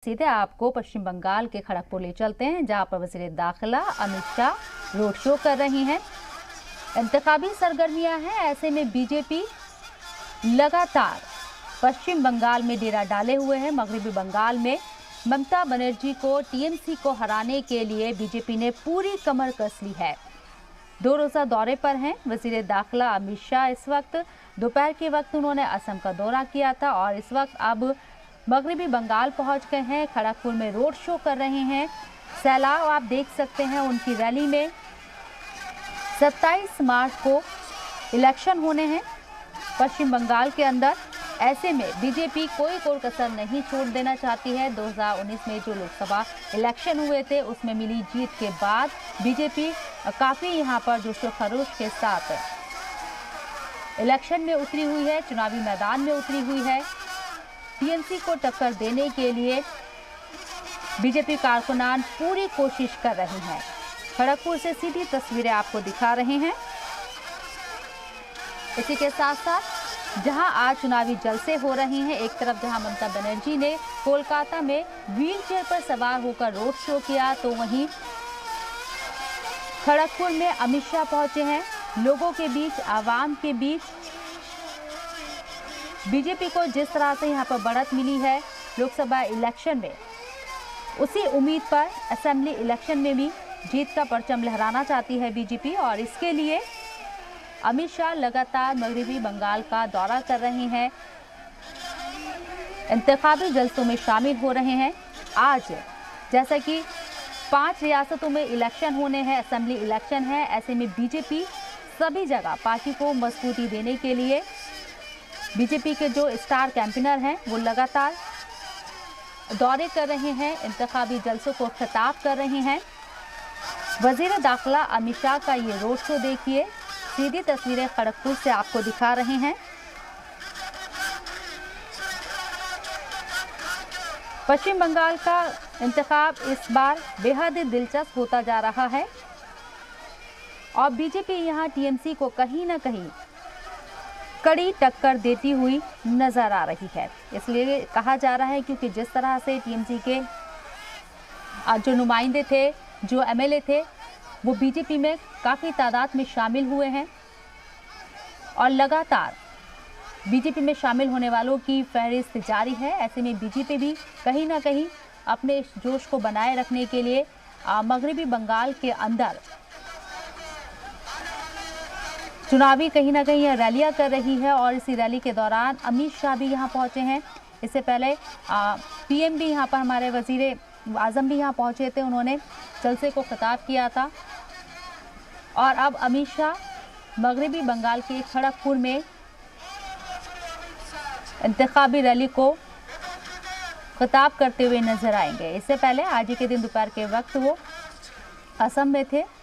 सीधे आपको पश्चिम बंगाल के खड़गपुर ले चलते हैं, जहां पर वज़ीर दाखिला अमित शाह रोड शो कर रही हैं। इंतखाबी सरगर्मियां हैं, ऐसे में बीजेपी लगातार पश्चिम बंगाल में डेरा डाले हुए हैं। मगरबी बंगाल में ममता बनर्जी को, टीएमसी को हराने के लिए बीजेपी ने पूरी कमर कस ली है। 2 रोज़ा दौरे पर हैं वज़ीर दाखिला अमित शाह। इस वक्त दोपहर के वक्त उन्होंने असम का दौरा किया था और इस वक्त अब मगरबी बंगाल पहुंच गए हैं। खड़गपुर में रोड शो कर रहे हैं। सैलाब आप देख सकते हैं उनकी रैली में। 27 मार्च को इलेक्शन होने हैं पश्चिम बंगाल के अंदर। ऐसे में बीजेपी कोई कसर नहीं छोड़ देना चाहती है। 2019 में जो लोकसभा इलेक्शन हुए थे उसमें मिली जीत के बाद बीजेपी काफ़ी यहां पर जोश व खरोश के साथ इलेक्शन में उतरी हुई है, चुनावी मैदान में उतरी हुई है। टीएमसी को टक्कर देने के लिए बीजेपी कारकुनान पूरी कोशिश कर रहे हैं। खड़गपुर से सीधी तस्वीरें आपको दिखा रहे हैं। इसी के साथ साथ जहां आज चुनावी जलसे हो रहे हैं, एक तरफ जहां ममता बनर्जी ने कोलकाता में व्हीलचेयर पर सवार होकर रोड शो किया, तो वहीं खड़गपुर में अमित शाह पहुंचे हैं। लोगों के बीच, आवाम के बीच बीजेपी को जिस तरह से यहां पर बढ़त मिली है लोकसभा इलेक्शन में, उसी उम्मीद पर असेंबली इलेक्शन में भी जीत का परचम लहराना चाहती है बीजेपी। और इसके लिए अमित शाह लगातार मगरबी बंगाल का दौरा कर रहे हैं, इंतखाबी जलसों में शामिल हो रहे हैं। आज जैसा कि 5 रियासतों में इलेक्शन होने हैं, असेंबली इलेक्शन है, ऐसे में बीजेपी सभी जगह पार्टी को मजबूती देने के लिए बीजेपी के जो स्टार कैंपेनर हैं वो लगातार दौरे कर रहे हैं, इंतखाबी जलसों को खिताब कर रहे हैं। वज़ीर दाखिला अमित शाह का ये रोड शो देखिए, सीधी तस्वीरें खड़गपुर से आपको दिखा रहे हैं। पश्चिम बंगाल का इंतखाब इस बार बेहद दिलचस्प होता जा रहा है और बीजेपी यहां टीएमसी को कहीं ना कहीं कड़ी टक्कर देती हुई नजर आ रही है। इसलिए कहा जा रहा है क्योंकि जिस तरह से टीएमसी के जो नुमाइंदे थे, जो एमएलए थे, वो बीजेपी में काफ़ी तादाद में शामिल हुए हैं और लगातार बीजेपी में शामिल होने वालों की फहरिस्त जारी है। ऐसे में बीजेपी भी कहीं ना कहीं अपने इस जोश को बनाए रखने के लिए मगरबी बंगाल के अंदर चुनावी कहीं ना कहीं रैलियां कर रही है और इसी रैली के दौरान अमित शाह भी यहां पहुंचे हैं। इससे पहले पीएम भी यहां पर, हमारे वज़ीर आज़म भी यहां पहुंचे थे, उन्होंने जलसे को खिताब किया था। और अब अमित शाह मगरबी बंगाल के खड़गपुर में इंतखाबी रैली को खिताब करते हुए नजर आएंगे। इससे पहले आज ही के दिन दोपहर के वक्त वो असम में थे